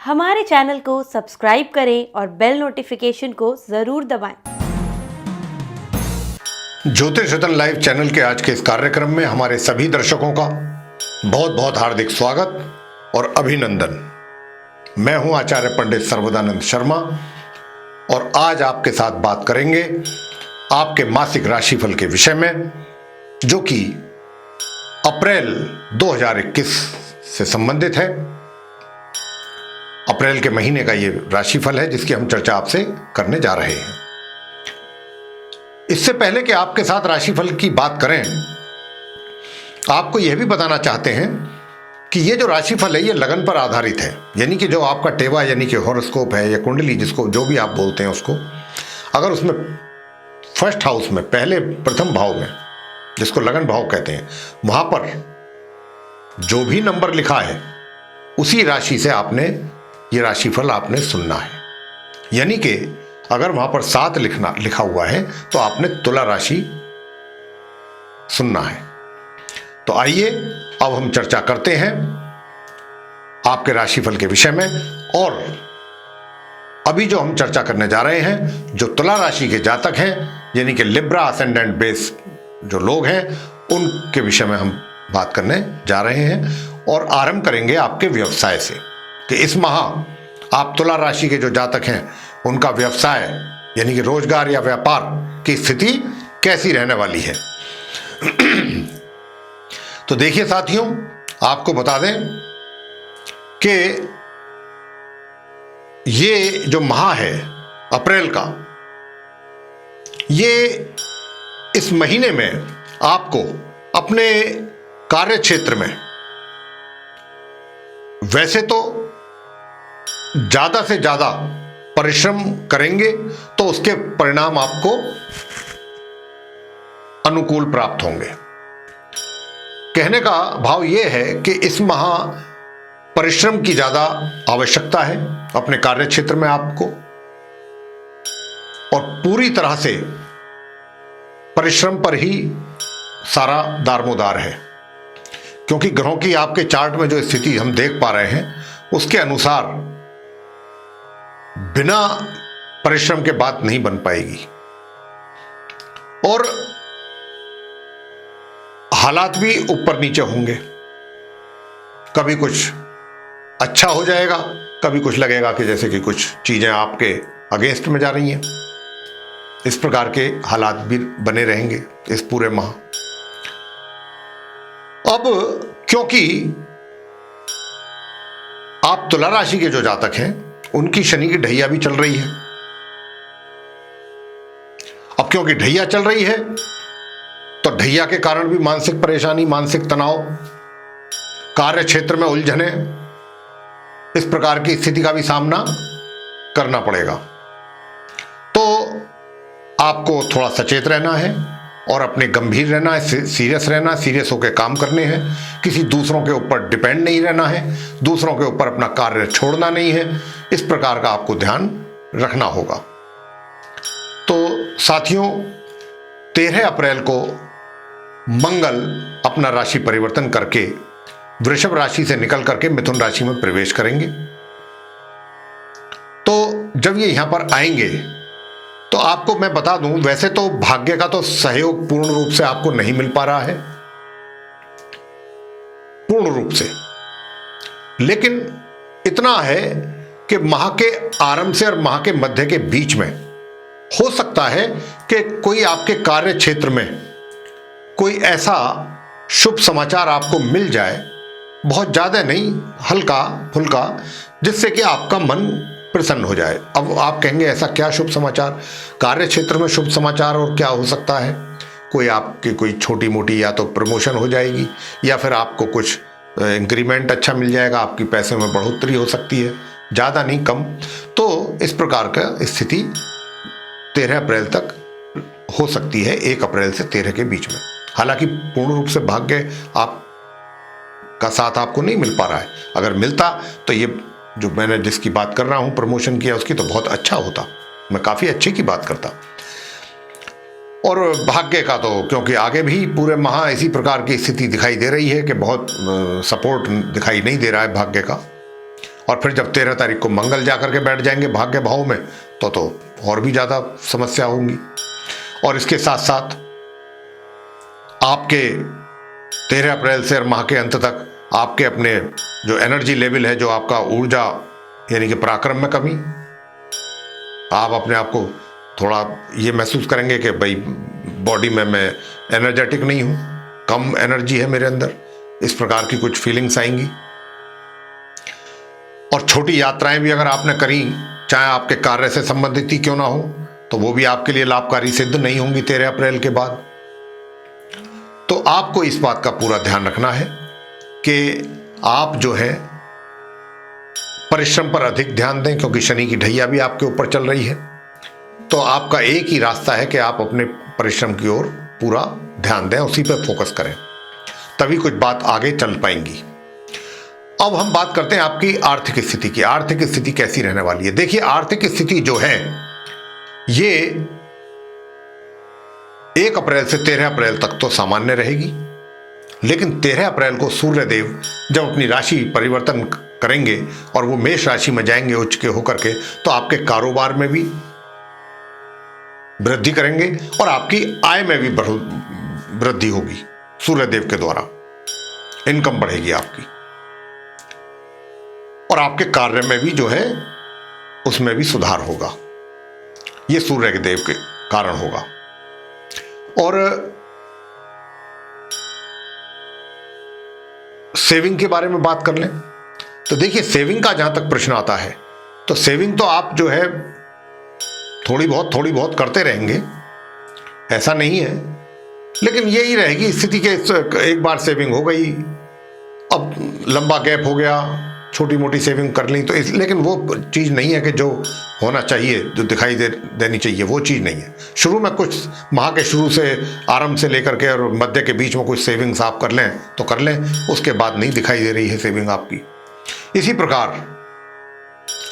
हमारे चैनल को सब्सक्राइब करें और बेल नोटिफिकेशन को जरूर दबाएं। ज्योतिष रतन लाइव चैनल के आज के इस कार्यक्रम में हमारे सभी दर्शकों का बहुत बहुत हार्दिक स्वागत और अभिनंदन। मैं हूं आचार्य पंडित सर्वदानंद शर्मा और आज आपके साथ बात करेंगे आपके मासिक राशिफल के विषय में, जो कि अप्रैल 2021 से संबंधित है। अप्रैल के महीने का ये राशिफल है जिसकी हम चर्चा आपसे करने जा रहे हैं। इससे पहले कि आपके साथ राशिफल की बात करें, आपको यह भी बताना चाहते हैं कि ये जो राशिफल है ये लगन पर आधारित है। यानी कि जो आपका टेवा यानी कि हॉरोस्कोप है या कुंडली, जिसको जो भी आप बोलते हैं उसको, अगर उसमें फर्स्ट हाउस में पहले प्रथम भाव में, जिसको लगन भाव कहते हैं, वहां पर जो भी नंबर लिखा है उसी राशि से आपने ये राशिफल आपने सुनना है। यानी कि अगर वहां पर 7 लिखा हुआ है तो आपने तुला राशि सुनना है। तो आइए अब हम चर्चा करते हैं आपके राशिफल के विषय में। और अभी जो हम चर्चा करने जा रहे हैं, जो तुला राशि के जातक हैं यानी कि लिब्रा असेंडेंट बेस जो लोग हैं, उनके विषय में हम बात करने जा रहे हैं। और आरंभ करेंगे आपके व्यवसाय से कि इस माह आप तुला राशि के जो जातक हैं उनका व्यवसाय यानी कि रोजगार या व्यापार की स्थिति कैसी रहने वाली है। तो देखिए साथियों, आपको बता दें कि ये जो माह है अप्रैल का, ये इस महीने में आपको अपने कार्य क्षेत्र में वैसे तो ज्यादा से ज्यादा परिश्रम करेंगे तो उसके परिणाम आपको अनुकूल प्राप्त होंगे। कहने का भाव यह है कि इस माह परिश्रम की ज्यादा आवश्यकता है अपने कार्य क्षेत्र में आपको, और पूरी तरह से परिश्रम पर ही सारा दारोमदार है। क्योंकि ग्रहों की आपके चार्ट में जो स्थिति हम देख पा रहे हैं उसके अनुसार बिना परिश्रम के बात नहीं बन पाएगी और हालात भी ऊपर नीचे होंगे। कभी कुछ अच्छा हो जाएगा, कभी कुछ लगेगा कि जैसे कि कुछ चीजें आपके अगेंस्ट में जा रही हैं। इस प्रकार के हालात भी बने रहेंगे इस पूरे माह। अब क्योंकि आप तुला राशि के जो जातक हैं उनकी शनि की ढैया भी चल रही है। अब क्योंकि ढैया चल रही है तो ढैया के कारण भी मानसिक परेशानी, मानसिक तनाव, कार्य क्षेत्र में उलझने, इस प्रकार की स्थिति का भी सामना करना पड़ेगा। तो आपको थोड़ा सचेत रहना है और अपने गंभीर रहना है, सीरियस रहना, सीरियस होकर काम करने हैं। किसी दूसरों के ऊपर डिपेंड नहीं रहना है, दूसरों के ऊपर अपना कार्य छोड़ना नहीं है। इस प्रकार का आपको ध्यान रखना होगा। तो साथियों, 13 अप्रैल को मंगल अपना राशि परिवर्तन करके वृषभ राशि से निकल करके मिथुन राशि में प्रवेश करेंगे। तो जब ये यहां पर आएंगे तो आपको मैं बता दूं, वैसे तो भाग्य का तो सहयोग पूर्ण रूप से आपको नहीं मिल पा रहा है, पूर्ण रूप से, लेकिन इतना है कि माह के आरंभ से और माह के मध्य के बीच में हो सकता है कि कोई आपके कार्य क्षेत्र में कोई ऐसा शुभ समाचार आपको मिल जाए, बहुत ज्यादा नहीं, हल्का फुल्का, जिससे कि आपका मन प्रसन्न हो जाए। अब आप कहेंगे ऐसा क्या शुभ समाचार? कार्य क्षेत्र में शुभ समाचार और क्या हो सकता है? कोई आपकी कोई छोटी मोटी या तो प्रमोशन हो जाएगी या फिर आपको कुछ इंक्रीमेंट अच्छा मिल जाएगा, आपकी पैसे में बढ़ोतरी हो सकती है, ज़्यादा नहीं कम। तो इस प्रकार का स्थिति 13 अप्रैल तक हो सकती है, 1 अप्रैल से 13 के बीच में। हालांकि पूर्ण रूप से भाग्य आप का साथ आपको नहीं मिल पा रहा है। अगर मिलता तो ये जो मैंने जिसकी बात कर रहा हूं प्रमोशन किया उसकी, तो बहुत अच्छा होता, मैं काफ़ी अच्छे की बात करता। और भाग्य का तो क्योंकि आगे भी पूरे माह इसी प्रकार की स्थिति दिखाई दे रही है कि बहुत सपोर्ट दिखाई नहीं दे रहा है भाग्य का। और फिर जब 13 तारीख को मंगल जा करके बैठ जाएंगे भाग्य भाव में तो और भी ज़्यादा समस्या होंगी। और इसके साथ साथ आपके 13 अप्रैल से और माह के अंत तक आपके अपने जो एनर्जी लेवल है, जो आपका ऊर्जा यानी कि पराक्रम में कमी, आप अपने आप को थोड़ा ये महसूस करेंगे कि भाई बॉडी में मैं एनर्जेटिक नहीं हूँ, कम एनर्जी है मेरे अंदर, इस प्रकार की कुछ फीलिंग्स आएंगी। और छोटी यात्राएं भी अगर आपने करी, चाहे आपके कार्य से संबंधित ही क्यों ना हो, तो वो भी आपके लिए लाभकारी सिद्ध नहीं होंगी 13 अप्रैल के बाद। तो आपको इस बात का पूरा ध्यान रखना है कि आप जो है परिश्रम पर अधिक ध्यान दें, क्योंकि शनि की ढैया भी आपके ऊपर चल रही है। तो आपका एक ही रास्ता है कि आप अपने परिश्रम की ओर पूरा ध्यान दें, उसी पर फोकस करें, तभी कुछ बात आगे चल पाएंगी। अब हम बात करते हैं आपकी आर्थिक स्थिति की। आर्थिक स्थिति कैसी रहने वाली है? देखिए, आर्थिक स्थिति जो है ये 1 अप्रैल से 13 अप्रैल तक तो सामान्य रहेगी, लेकिन 13 अप्रैल को सूर्यदेव जब अपनी राशि परिवर्तन करेंगे और वो मेष राशि में जाएंगे उच्च के होकर के, तो आपके कारोबार में भी वृद्धि करेंगे और आपकी आय में भी वृद्धि होगी। सूर्यदेव के द्वारा इनकम बढ़ेगी आपकी, और आपके कार्य में भी जो है उसमें भी सुधार होगा। यह सूर्य के देव के कारण होगा। और सेविंग के बारे में बात कर लें तो देखिए, सेविंग का जहां तक प्रश्न आता है तो सेविंग तो आप जो है थोड़ी बहुत करते रहेंगे, ऐसा नहीं है, लेकिन यही रहेगी स्थिति के एक बार सेविंग हो गई, अब लंबा गैप हो गया, छोटी मोटी सेविंग कर ली, तो लेकिन वो चीज़ नहीं है कि जो होना चाहिए, जो दिखाई देनी चाहिए, वो चीज़ नहीं है। शुरू में कुछ माह के शुरू से आरंभ से लेकर के और मध्य के बीच में कुछ सेविंग्स आप कर लें तो कर लें, उसके बाद नहीं दिखाई दे रही है सेविंग आपकी। इसी प्रकार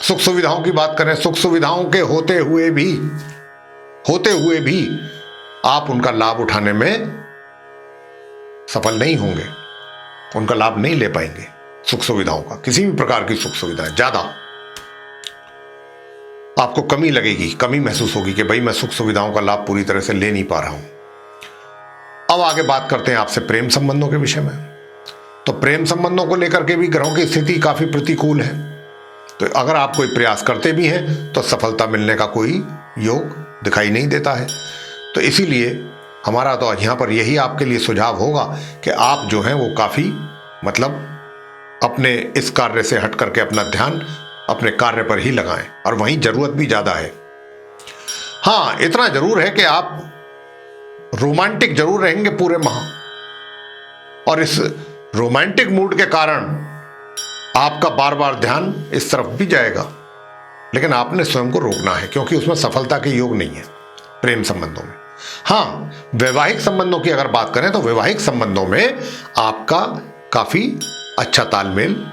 सुख सुविधाओं की बात करें, सुख सुविधाओं के होते हुए भी आप उनका लाभ उठाने में सफल नहीं होंगे, उनका लाभ नहीं ले पाएंगे। सुख सुविधाओं का, किसी भी प्रकार की सुख सुविधाएं ज्यादा आपको कमी लगेगी, कमी महसूस होगी कि भाई मैं सुख सुविधाओं का लाभ पूरी तरह से ले नहीं पा रहा हूं। अब आगे बात करते हैं आपसे प्रेम संबंधों के विषय में। तो प्रेम संबंधों को लेकर के भी ग्रहों की स्थिति काफी प्रतिकूल है। तो अगर आप कोई प्रयास करते भी हैं तो सफलता मिलने का कोई योग दिखाई नहीं देता है। तो इसीलिए हमारा तो यहां पर यही आपके लिए सुझाव होगा कि आप जो हैं वो काफी मतलब अपने इस कार्य से हट करके अपना ध्यान अपने कार्य पर ही लगाएं, और वहीं जरूरत भी ज्यादा है। हां, इतना जरूर है कि आप रोमांटिक जरूर रहेंगे पूरे माह, और इस रोमांटिक मूड के कारण आपका बार बार ध्यान इस तरफ भी जाएगा, लेकिन आपने स्वयं को रोकना है, क्योंकि उसमें सफलता के योग नहीं है प्रेम संबंधों में। हां, वैवाहिक संबंधों की अगर बात करें तो वैवाहिक संबंधों में आपका काफी अच्छा तालमेल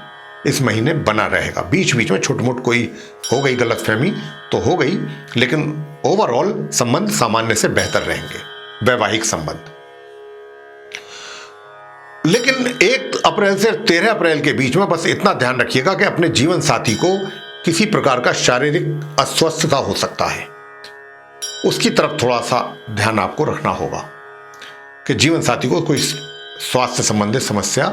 इस महीने बना रहेगा। बीच बीच में छोट मोट कोई हो गई गलतफहमी तो हो गई, लेकिन ओवरऑल संबंध सामान्य से बेहतर रहेंगे, वैवाहिक संबंध। लेकिन 1 अप्रैल से 13 अप्रैल के बीच में बस इतना ध्यान रखिएगा कि अपने जीवन साथी को किसी प्रकार का शारीरिक अस्वस्थता हो सकता है, उसकी तरफ थोड़ा सा ध्यान आपको रखना होगा कि जीवन साथी को कोई स्वास्थ्य संबंधित समस्या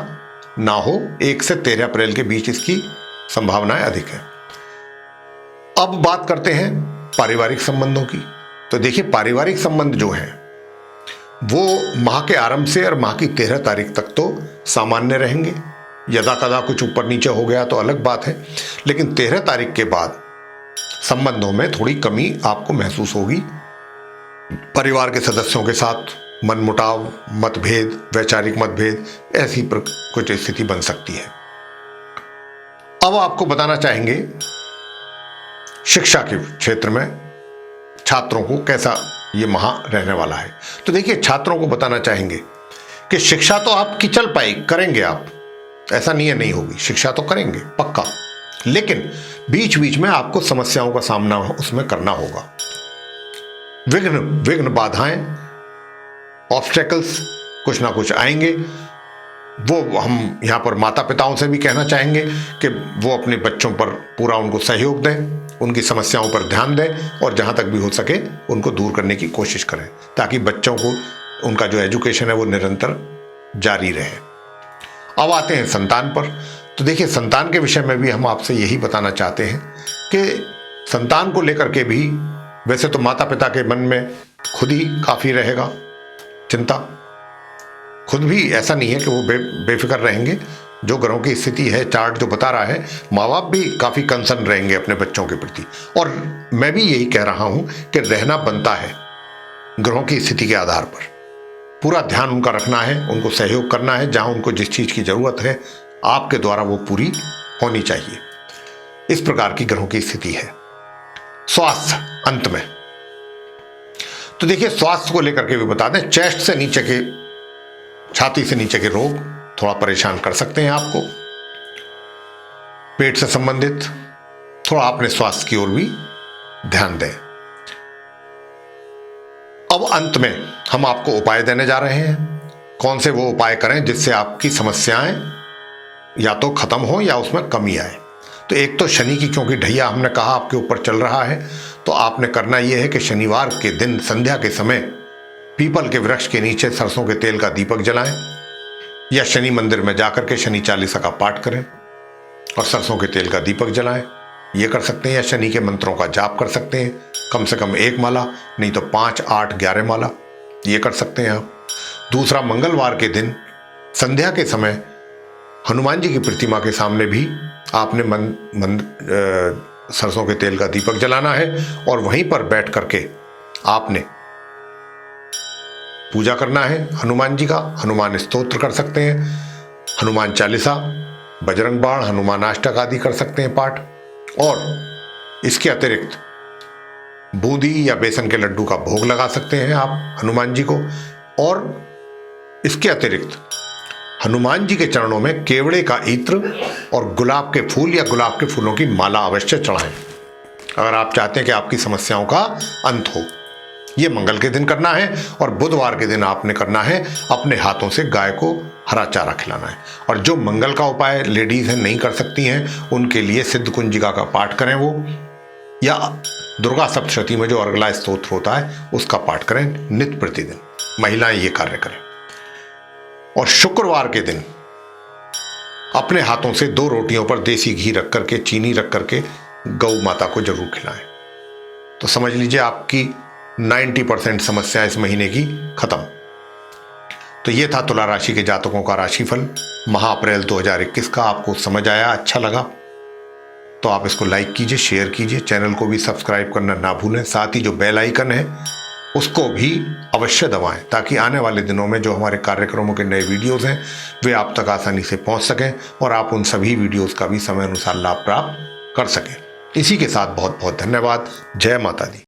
ना हो। 1 से 13 अप्रैल के बीच इसकी संभावनाएं अधिक है। अब बात करते हैं पारिवारिक संबंधों की। तो देखिए, पारिवारिक संबंध जो है वो माह के आरंभ से और माह की 13 तारीख तक तो सामान्य रहेंगे। यदा कदा कुछ ऊपर नीचे हो गया तो अलग बात है, लेकिन 13 तारीख के बाद संबंधों में थोड़ी कमी आपको महसूस होगी। परिवार के सदस्यों के साथ मनमुटाव, मतभेद, वैचारिक मतभेद, ऐसी कुछ स्थिति बन सकती है। अब आपको बताना चाहेंगे शिक्षा के क्षेत्र में छात्रों को कैसा ये माह रहने वाला है। तो देखिए, छात्रों को बताना चाहेंगे कि शिक्षा तो आपकी चल पाई करेंगे आप, ऐसा नहीं है नहीं होगी, शिक्षा तो करेंगे पक्का, लेकिन बीच बीच में आपको समस्याओं का सामना उसमें करना होगा। विघ्न बाधाएं, ऑब्स्टेकल्स कुछ ना कुछ आएंगे, वो हम यहाँ पर माता पिताओं से भी कहना चाहेंगे कि वो अपने बच्चों पर पूरा उनको सहयोग दें, उनकी समस्याओं पर ध्यान दें और जहाँ तक भी हो सके उनको दूर करने की कोशिश करें, ताकि बच्चों को उनका जो एजुकेशन है वो निरंतर जारी रहे। अब आते हैं संतान पर। तो देखिए, संतान के विषय में भी हम आपसे यही बताना चाहते हैं कि संतान को लेकर के भी वैसे तो माता पिता के मन में खुद ही काफ़ी रहेगा चिंता, खुद भी ऐसा नहीं है कि वो बेफिक्र रहेंगे। जो ग्रहों की स्थिति है, चार्ट जो बता रहा है, माँ बाप भी काफ़ी कंसर्न रहेंगे अपने बच्चों के प्रति। और मैं भी यही कह रहा हूँ कि रहना बनता है ग्रहों की स्थिति के आधार पर। पूरा ध्यान उनका रखना है, उनको सहयोग करना है, जहाँ उनको जिस चीज़ की ज़रूरत है आपके द्वारा वो पूरी होनी चाहिए। इस प्रकार की ग्रहों की स्थिति है। स्वास्थ्य अंत में तो देखिए, स्वास्थ्य को लेकर के भी बता दें, चेस्ट से नीचे के, छाती से नीचे के रोग थोड़ा परेशान कर सकते हैं आपको। पेट से संबंधित थोड़ा अपने स्वास्थ्य की ओर भी ध्यान दें। अब अंत में हम आपको उपाय देने जा रहे हैं। कौन से वो उपाय करें जिससे आपकी समस्याएं या तो खत्म हो या उसमें कमी आए। तो एक तो शनि की, क्योंकि ढैया हमने कहा आपके ऊपर चल रहा है, तो आपने करना यह है कि शनिवार के दिन संध्या के समय पीपल के वृक्ष के नीचे सरसों के तेल का दीपक जलाएं, या शनि मंदिर में जाकर के शनि चालीसा का पाठ करें और सरसों के तेल का दीपक जलाएं। ये कर सकते हैं, या शनि के मंत्रों का जाप कर सकते हैं, कम से कम 1 माला, नहीं तो 5, 8, 11 माला, ये कर सकते हैं आप। दूसरा, मंगलवार के दिन संध्या के समय हनुमान जी की प्रतिमा के सामने भी आपने सरसों के तेल का दीपक जलाना है और वहीं पर बैठ करके आपने पूजा करना है हनुमान जी का। हनुमान स्तोत्र कर सकते हैं, हनुमान चालीसा, बजरंग बाण, हनुमान अष्टक आदि कर सकते हैं पाठ। और इसके अतिरिक्त बूंदी या बेसन के लड्डू का भोग लगा सकते हैं आप हनुमान जी को। और इसके अतिरिक्त हनुमान जी के चरणों में केवड़े का इत्र और गुलाब के फूल या गुलाब के फूलों की माला अवश्य चढ़ाएं, अगर आप चाहते हैं कि आपकी समस्याओं का अंत हो। ये मंगल के दिन करना है। और बुधवार के दिन आपने करना है अपने हाथों से गाय को हरा चारा खिलाना है। और जो मंगल का उपाय लेडीज हैं नहीं कर सकती हैं, उनके लिए सिद्ध कुंजिका का पाठ करें वो, या दुर्गा सप्तशती में जो अर्गला स्तोत्र होता है उसका पाठ करें नित्य प्रतिदिन। महिलाएं ये कार्य करें। और शुक्रवार के दिन अपने हाथों से 2 रोटियों पर देसी घी रख करके, चीनी रख करके गौ माता को जरूर खिलाएं। तो समझ लीजिए आपकी 90% समस्या इस महीने की खत्म। तो ये था तुला राशि के जातकों का राशिफल माह अप्रैल 2021 का। आपको समझ आया, अच्छा लगा तो आप इसको लाइक कीजिए, शेयर कीजिए, चैनल को भी सब्सक्राइब करना ना भूलें। साथ ही जो बेल आइकन है उसको भी अवश्य दबाएं, ताकि आने वाले दिनों में जो हमारे कार्यक्रमों के नए वीडियोस हैं वे आप तक आसानी से पहुंच सकें और आप उन सभी वीडियोस का भी समय अनुसार लाभ प्राप्त कर सकें। इसी के साथ बहुत बहुत धन्यवाद। जय माता दी।